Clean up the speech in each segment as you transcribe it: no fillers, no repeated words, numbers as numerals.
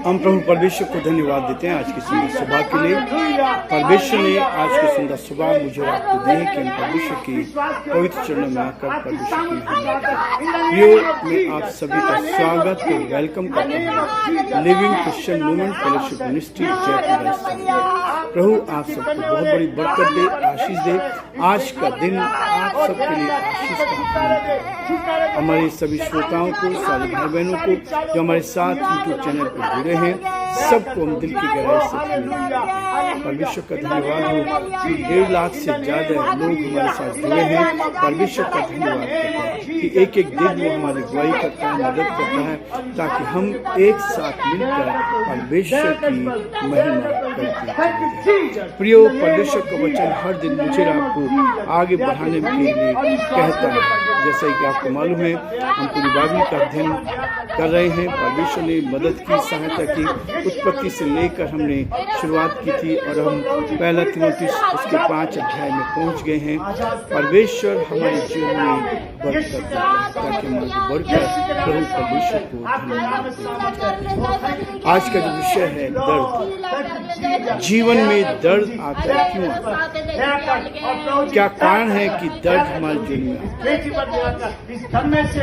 हम प्रभु परमेश्वर को धन्यवाद देते हैं आज की सुंदर सुबह के लिए। परमेश्वर ने आज की सुंदर सुबह मुझे आपको दी है कि हम परमेश्वर की पवित्र चरणों में आकर परमेश्वर की मैं आप सभी का स्वागत और वेलकम करता हूँ living Christian movement fellowship ministry Jaipur Rajasthan. प्रभु आप सबको बहुत बड़ी बरकत दे, आशीष दे। आज का दिन आप सबके लिए आशीष का हमारे सभी श्रोताओं को, सारे भाई बहनों को जो हमारे साथ यूट्यूब चैनल पर जुड़े हैं, सबको हम दिल की गहराई से परमेश्वर का धन्यवाद हो कि 1.5 लाख से ज्यादा लोग हमारे साथ जुड़े हैं। परमेश्वर का धन्यवाद करते हैं कि एक एक दिन वो हमारी अगुवाई करता है, मदद करता है, ताकि हम एक साथ मिलकर परमेश्वर की महिमा करते हैं। प्रियो, परमेश्वर का वचन हर दिन मुझे आपको आगे बढ़ाने के लिए कहता है। जैसा कि आपको मालूम है, हम पूरी बाइबल का अध्ययन कर रहे हैं। परमेश्वर ने मदद की, सहायता की। उत्पत्ति से लेकर हमने शुरुआत की थी और हम पहला तीमुथियुस उसके 5 अध्याय में पहुंच गए हैं। परमेश्वर हमारे जीवन में बरकत देता है ताकि हमारी बरकत प्रभु परमेश्वर को धन्यवाद। आज का जो विषय है दर्द। जीवन में दर्द आता है, क्यों आता है? क्या कारण है कि दर्द हमारे जीवन में आता है?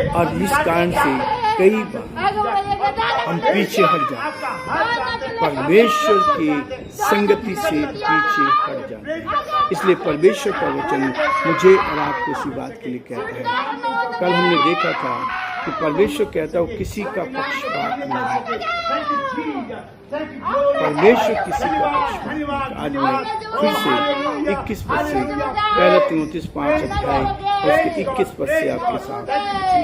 और इस कारण से कई बार हम पीछे हट जाते हैं, परमेश्वर की संगति से पीछे हट जाते हैं। इसलिए परमेश्वर का वचन मुझे और आपको इसी बात के लिए कहता है। कल हमने देखा था कि परमेश्वर कहता है किसी का पक्षपात नहीं, परमेश्वर किसी का पक्षपात। आज मैं फिर से 21 पद से पहला तीमुथियुस 5 अध्याय उसके 21 पद से आपके साथ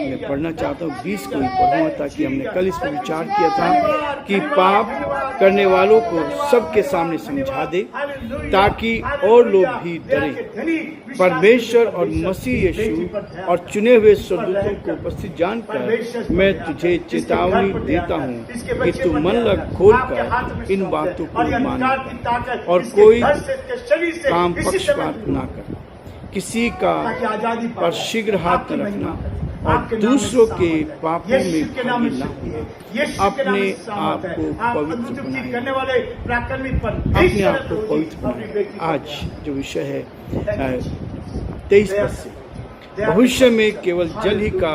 मैं पढ़ना चाहता हूँ। 20 को ही पढ़ूंगा ताकि हमने कल इस पर विचार किया था कि पाप करने वालों को सबके सामने समझा दे ताकि और लोग भी डरें। परमेश्वर और मसीह यीशु और चुने हुए स्वर्गदूतों को उपस्थित जानकर मैं तुझे चेतावनी देता हूँ कि तू मन लग खोलकर इन बातों को मान और कोई काम पक्षपात ना कर, किसी का पर शीघ्र हाथ न रखना और दूसरों के पापों में भागी ना हो। अपने आप को पवित्र बनाए, अपने आप को पवित्र बनाए। आज जो विषय है 23 पद से, भविष्य में केवल जल ही का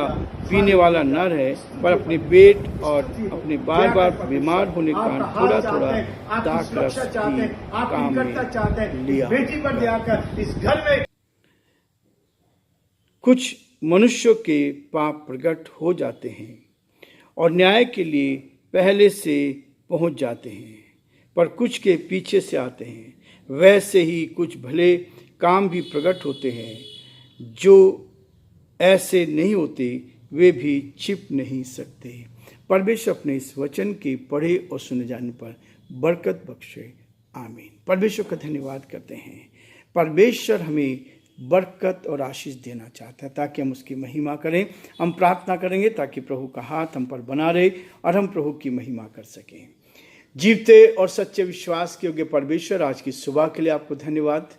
पीने वाला न रहे, पर अपने पेट और अपने बार बार बीमार होने का थोड़ा थोड़ा दाख रस भी काम में लिया। कुछ मनुष्यों के पाप प्रकट हो जाते हैं और न्याय के लिए पहले से पहुंच जाते हैं, पर कुछ के पीछे से आते हैं। वैसे ही कुछ भले काम भी प्रकट होते हैं, जो ऐसे नहीं होते वे भी छिप नहीं सकते। परमेश्वर अपने इस वचन के पढ़े और सुने जाने पर बरकत बख्शे। आमीन। परमेश्वर का धन्यवाद करते हैं। परमेश्वर हमें बरकत और आशीष देना चाहता है ताकि हम उसकी महिमा करें। हम प्रार्थना करेंगे ताकि प्रभु का हाथ हम पर बना रहे और हम प्रभु की महिमा कर सकें। जीवते और सच्चे विश्वास के योग्य परमेश्वर, आज की सुबह के लिए आपको धन्यवाद।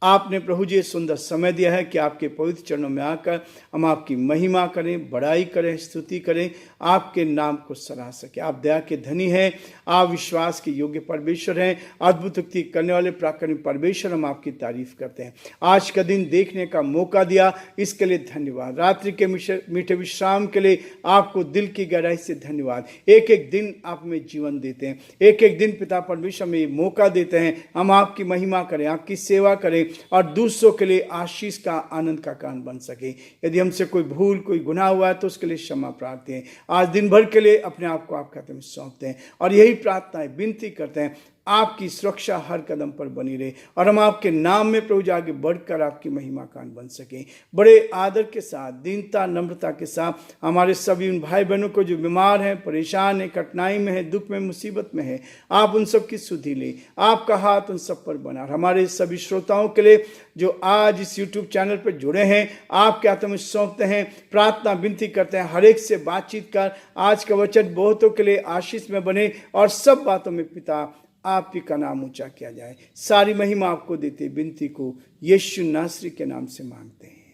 आपने प्रभु जी सुंदर समय दिया है कि आपके पवित्र चरणों में आकर हम आपकी महिमा करें, बड़ाई करें, स्तुति करें, आपके नाम को सराह सके। आप दया के धनी हैं, आप विश्वास के योग्य परमेश्वर हैं, अद्भुत उक्ति करने वाले प्राकृतिक परमेश्वर, हम आपकी तारीफ करते हैं। आज का दिन देखने का मौका दिया, इसके लिए धन्यवाद। रात्रि के मीठे विश्राम के लिए आपको दिल की गहराई से धन्यवाद। एक एक दिन आप में जीवन देते हैं, एक एक दिन पिता परमेश्वर में मौका देते हैं हम आपकी महिमा करें, आपकी सेवा करें और दूसरों के लिए आशीष का, आनंद का कारण बन सके। यदि हमसे कोई भूल, कोई गुनाह हुआ है तो उसके लिए क्षमा प्रार्थना है। आज दिन भर के लिए अपने आप को आपके हाथ में सौंपते हैं और यही प्रार्थना है, विनती करते हैं आपकी सुरक्षा हर कदम पर बनी रहे और हम आपके नाम में प्रभु जी आगे बढ़कर आपकी महिमा कान बन सकें। बड़े आदर के साथ, दीनता, नम्रता के साथ हमारे सभी उन भाई बहनों को जो बीमार हैं, परेशान हैं, कठिनाई में हैं, दुख में, मुसीबत में हैं, आप उन सब की सुधि लें। आपका हाथ उन सब पर बना। हमारे सभी श्रोताओं के लिए जो आज इस यूट्यूब चैनल पर जुड़े हैं, आपके हाथों में सौंपते हैं। प्रार्थना विनती करते हैं, हर एक से बातचीत कर आज का वचन बहुतों के लिए आशीष में बने और सब बातों में पिता आप ही का नाम ऊंचा किया जाए। सारी महिमा आपको देते विनती को यीशु नासरी के नाम से मांगते हैं,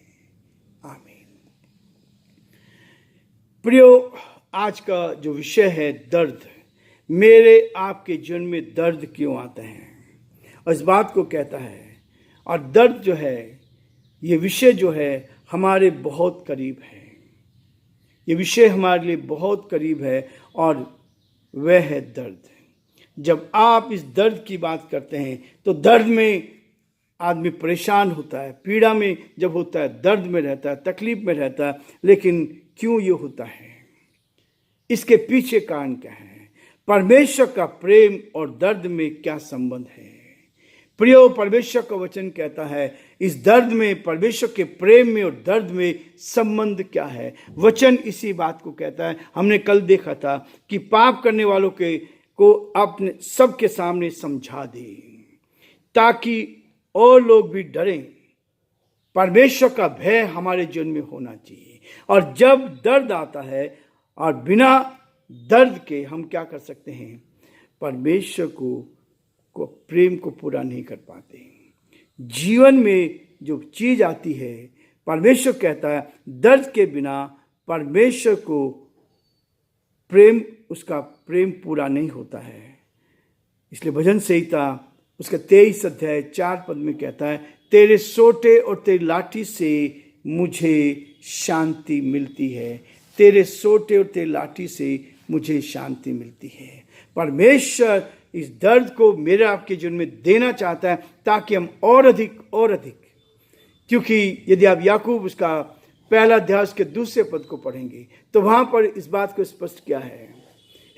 आमीन। प्रियो, आज का जो विषय है दर्द। मेरे आपके जीवन में दर्द क्यों आते हैं, और इस बात को कहता है। और दर्द जो है, ये विषय जो है हमारे बहुत करीब है, ये विषय हमारे लिए बहुत करीब है, और वह है दर्द। जब आप इस दर्द की बात करते हैं तो दर्द में आदमी परेशान होता है, पीड़ा में जब होता है, दर्द में रहता है, तकलीफ में रहता है। लेकिन क्यों ये होता है, इसके पीछे कारण क्या है, परमेश्वर का प्रेम और दर्द में क्या संबंध है। प्रियो, परमेश्वर का वचन कहता है इस दर्द में, परमेश्वर के प्रेम में और दर्द में संबंध क्या है। वचन इसी बात को कहता है। हमने कल देखा था कि पाप करने वालों को अपने सबके सामने समझा दे, ताकि और लोग भी डरें। परमेश्वर का भय हमारे जीवन में होना चाहिए। और जब दर्द आता है, और बिना दर्द के हम क्या कर सकते हैं, परमेश्वर को प्रेम को पूरा नहीं कर पाते। जीवन में जो चीज आती है, परमेश्वर कहता है दर्द के बिना परमेश्वर को प्रेम, उसका प्रेम पूरा नहीं होता है। इसलिए भजन संहिता उसका 23 अध्याय 4 पद में कहता है, तेरे सोटे और तेरी लाठी से मुझे शांति मिलती है। तेरे सोटे और तेरी लाठी से मुझे शांति मिलती है। परमेश्वर इस दर्द को मेरे आपके जीवन में देना चाहता है, ताकि हम और अधिक, क्योंकि यदि आप याकूब उसका पहला अध्याय उसके दूसरे पद को पढ़ेंगे तो वहां पर इस बात को स्पष्ट किया है,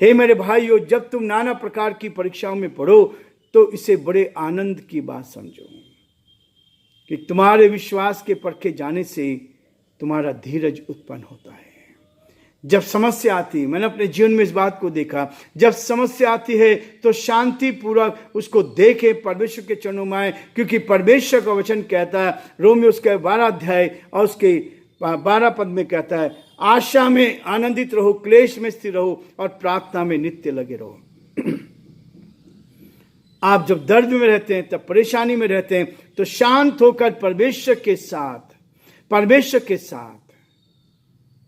हे मेरे भाइयों, जब तुम नाना प्रकार की परीक्षाओं में पढ़ो तो इसे बड़े आनंद की बात समझो कि तुम्हारे विश्वास के परखे जाने से तुम्हारा धीरज उत्पन्न होता है। जब समस्या आती है, मैंने अपने जीवन में इस बात को देखा, जब समस्या आती है तो शांति पूर्वक उसको देखे, परमेश्वर के चरणों में आए, क्योंकि परमेश्वर का वचन कहता है, रोमियो उसके 12 अध्याय और उसके 12 पद में कहता है, आशा में आनंदित रहो, क्लेश में स्थिर रहो और प्रार्थना में नित्य लगे रहो। आप जब दर्द में रहते हैं, तब परेशानी में रहते हैं, तो शांत होकर परमेश्वर के साथ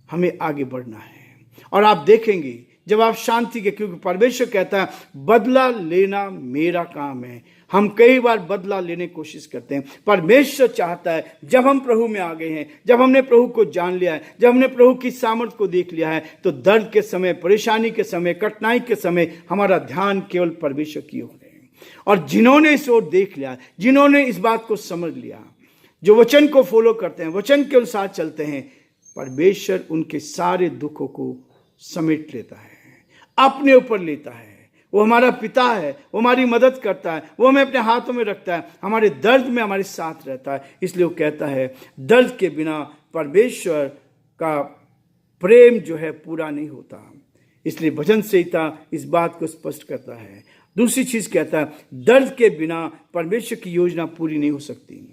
हमें आगे बढ़ना है। और आप देखेंगे जब आप शांति के, क्योंकि परमेश्वर कहता है बदला लेना मेरा काम है। हम कई बार बदला लेने की कोशिश करते हैं। परमेश्वर चाहता है जब हम प्रभु में आ गए हैं, जब हमने प्रभु को जान लिया है, जब हमने प्रभु की सामर्थ को देख लिया है, तो दर्द के समय, परेशानी के समय, कठिनाई के समय हमारा ध्यान केवल परमेश्वर की ओर है। और जिन्होंने इस ओर देख लिया, जिन्होंने इस बात को समझ लिया, जो वचन को फॉलो करते हैं, वचन के अनुसार चलते हैं, परमेश्वर उनके सारे दुखों को समेट लेता है, अपने ऊपर लेता है। वो हमारा पिता है, वो हमारी मदद करता है, वो हमें अपने हाथों में रखता है, हमारे दर्द में हमारे साथ रहता है। इसलिए वो कहता है दर्द के बिना परमेश्वर का प्रेम जो है पूरा नहीं होता। इसलिए भजन संहिता इस बात को स्पष्ट करता है। दूसरी चीज कहता है, दर्द के बिना परमेश्वर की योजना पूरी नहीं हो सकती।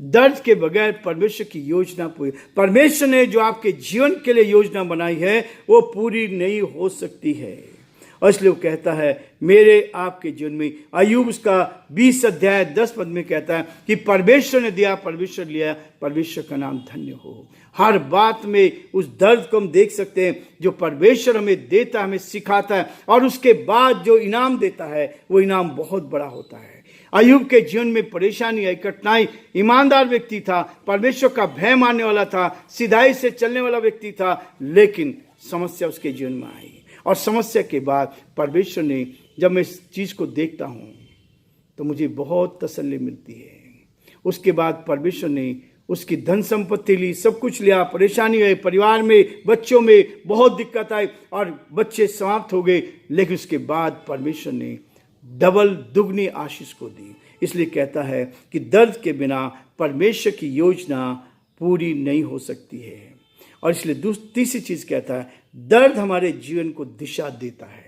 दर्द के बगैर परमेश्वर की योजना पूरी, परमेश्वर ने जो आपके जीवन के लिए योजना बनाई है वो पूरी नहीं हो सकती है। और इसलिए वो कहता है मेरे आपके जीवन में, अय्यूब उसका 20 अध्याय 10 पद में कहता है कि परमेश्वर ने दिया, परमेश्वर लिया, परमेश्वर का नाम धन्य हो। हर बात में उस दर्द को हम देख सकते हैं जो परमेश्वर हमें देता है, हमें सिखाता है, और उसके बाद जो इनाम देता है वो इनाम बहुत बड़ा होता है। अय्यूब के जीवन में परेशानी आई, कठिनाई, ईमानदार व्यक्ति था, परमेश्वर का भय मानने वाला था, सिधाई से चलने वाला व्यक्ति था, लेकिन समस्या उसके जीवन में आई। और समस्या के बाद परमेश्वर ने, जब मैं इस चीज को देखता हूं तो मुझे बहुत तसल्ली मिलती है। उसके बाद परमेश्वर ने उसकी धन संपत्ति ली, सब कुछ लिया, परेशानी हुई, परिवार में, बच्चों में बहुत दिक्कत आई और बच्चे समाप्त हो गए, लेकिन उसके बाद परमेश्वर ने डबल दुगनी आशीष को दी। इसलिए कहता है कि दर्द के बिना परमेश्वर की योजना पूरी नहीं हो सकती है। और इसलिए तीसरी चीज कहता है, दर्द हमारे जीवन को दिशा देता है।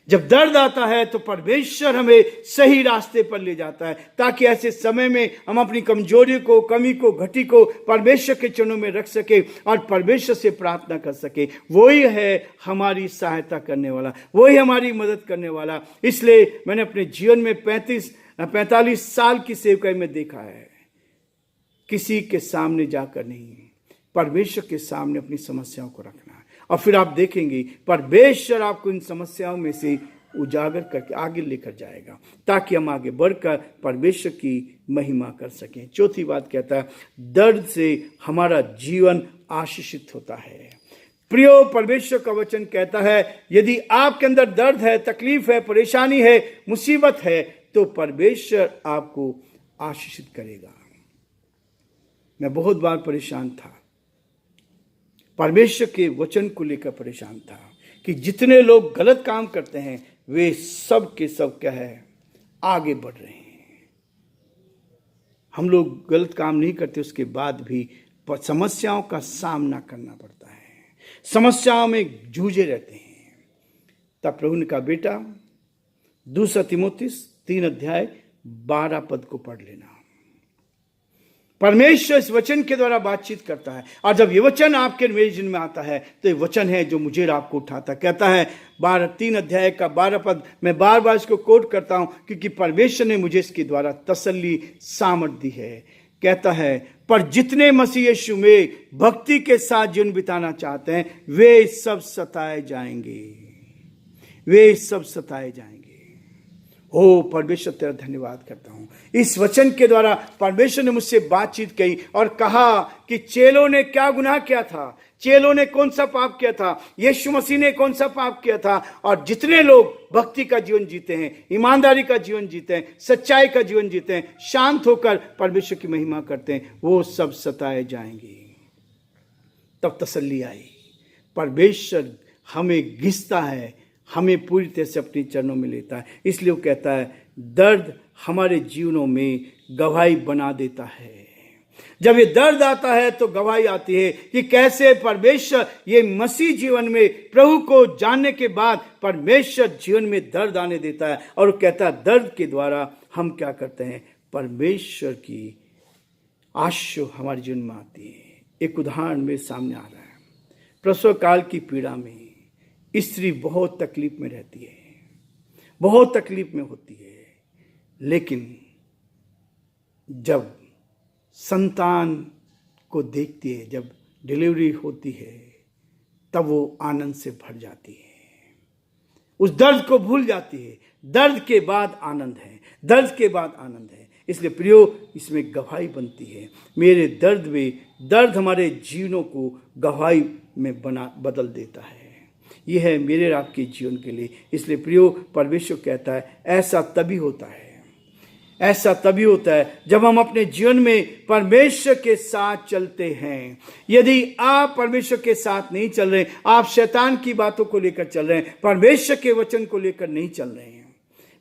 जब दर्द आता है तो परमेश्वर हमें सही रास्ते पर ले जाता है, ताकि ऐसे समय में हम अपनी कमजोरी को, कमी को, घटी को परमेश्वर के चरणों में रख सके और परमेश्वर से प्रार्थना कर सके। वही है हमारी सहायता करने वाला, वही हमारी मदद करने वाला। इसलिए मैंने अपने जीवन में 45 साल की सेवकाई में देखा है, किसी के सामने जाकर नहीं, परमेश्वर के सामने अपनी समस्याओं को रखना, और फिर आप देखेंगे परमेश्वर आपको इन समस्याओं में से उजागर करके आगे लेकर जाएगा, ताकि हम आगे बढ़कर परमेश्वर की महिमा कर सकें। चौथी बात कहता है, दर्द से हमारा जीवन आशीषित होता है। प्रियो, परमेश्वर का वचन कहता है, यदि आपके अंदर दर्द है, तकलीफ है, परेशानी है, मुसीबत है, तो परमेश्वर आपको आशीषित करेगा। मैं बहुत बार परेशान था, परमेश्वर के वचन को लेकर परेशान था कि जितने लोग गलत काम करते हैं वे सब के सब क्या है, आगे बढ़ रहे हैं। हम लोग गलत काम नहीं करते, उसके बाद भी समस्याओं का सामना करना पड़ता है, समस्याओं में जूझे रहते हैं। तब प्रभु ने कहा, बेटा 2 तीमुथियुस 3:12 को पढ़ लेना। परमेश्वर इस वचन के द्वारा बातचीत करता है, और जब ये वचन आपके विजन में आता है तो ये वचन है जो मुझे आपको उठाता। कहता है 3:12 मैं बार बार इसको कोट करता हूं क्योंकि परमेश्वर ने मुझे इसके द्वारा तसल्ली सामर्थ दी है। कहता है, पर जितने मसीह यीशु में भक्ति के साथ जीवन बिताना चाहते हैं वे सब सताए जाएंगे, वे सब सताए जाएंगे। ओ परमेश्वर, तेरा धन्यवाद करता हूं। इस वचन के द्वारा परमेश्वर ने मुझसे बातचीत की और कहा कि चेलों ने क्या गुनाह किया था, चेलों ने कौन सा पाप किया था, यीशु मसीह ने कौन सा पाप किया था। और जितने लोग भक्ति का जीवन जीते हैं, ईमानदारी का जीवन जीते हैं, सच्चाई का जीवन जीते हैं, शांत होकर परमेश्वर की महिमा करते हैं, वो सब सताए जाएंगे। तब तसल्ली आई। परमेश्वर हमें घिसता है, हमें पूरी तरह से अपने चरणों में लेता है। इसलिए वो कहता है, दर्द हमारे जीवनों में गवाही बना देता है। जब ये दर्द आता है तो गवाही आती है कि कैसे परमेश्वर ये मसीह जीवन में प्रभु को जानने के बाद परमेश्वर जीवन में दर्द आने देता है। और वो कहता है, दर्द के द्वारा हम क्या करते हैं, परमेश्वर की आशीष हमारे जीवन में आती है। एक उदाहरण मेरे सामने आ रहा है। प्रसव काल की पीड़ा में स्त्री बहुत तकलीफ में रहती है, बहुत तकलीफ में होती है, लेकिन जब संतान को देखती है, जब डिलीवरी होती है, तब वो आनंद से भर जाती है, उस दर्द को भूल जाती है। दर्द के बाद आनंद है, दर्द के बाद आनंद है। इसलिए प्रियो, इसमें गवाही बनती है। मेरे दर्द में, दर्द हमारे जीवनों को गवाही में बदल देता है। यह है मेरे आपके जीवन के लिए। इसलिए प्रियो, परमेश्वर कहता है, ऐसा तभी होता है, ऐसा तभी होता है जब हम अपने जीवन में परमेश्वर के साथ चलते हैं। यदि आप परमेश्वर के साथ नहीं चल रहे, आप शैतान की बातों को लेकर चल रहे हैं, परमेश्वर के वचन को लेकर नहीं चल रहे हैं।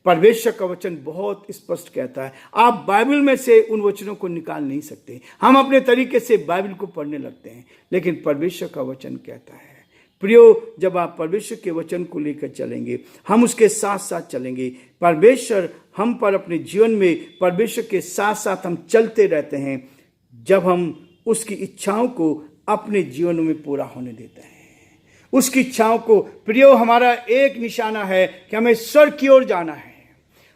परमेश्वर का वचन बहुत स्पष्ट कहता है, आप बाइबल में से उन वचनों को निकाल नहीं सकते। हम अपने तरीके से बाइबल को पढ़ने लगते हैं, लेकिन परमेश्वर का वचन कहता है, प्रियो, जब आप परमेश्वर के वचन को लेकर चलेंगे, हम उसके साथ साथ चलेंगे, परमेश्वर हम पर अपने जीवन में परमेश्वर के साथ साथ हम चलते रहते हैं, जब हम उसकी इच्छाओं को अपने जीवन में पूरा होने देते हैं। उसकी इच्छाओं को, प्रियो, हमारा एक निशाना है कि हमें स्वर्ग की ओर जाना है,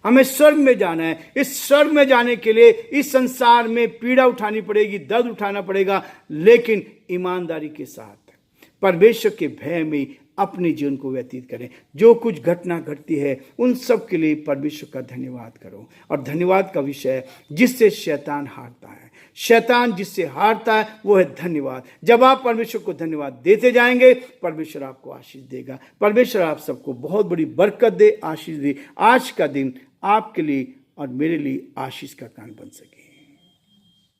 हमें स्वर्ग में जाना है। इस स्वर्ग में जाने के लिए इस संसार में पीड़ा उठानी पड़ेगी, दर्द उठाना पड़ेगा, लेकिन ईमानदारी के साथ परमेश्वर के भय में अपने जीवन को व्यतीत करें। जो कुछ घटना घटती है उन सब के लिए परमेश्वर का धन्यवाद करो। और धन्यवाद का विषय जिससे शैतान हारता है, शैतान जिससे हारता है वो है धन्यवाद। जब आप परमेश्वर को धन्यवाद देते जाएंगे, परमेश्वर आपको आशीष देगा। परमेश्वर आप सबको बहुत बड़ी बरकत दे, आशीष दे। आज का दिन आपके लिए और मेरे लिए आशीष का कारण बन सके।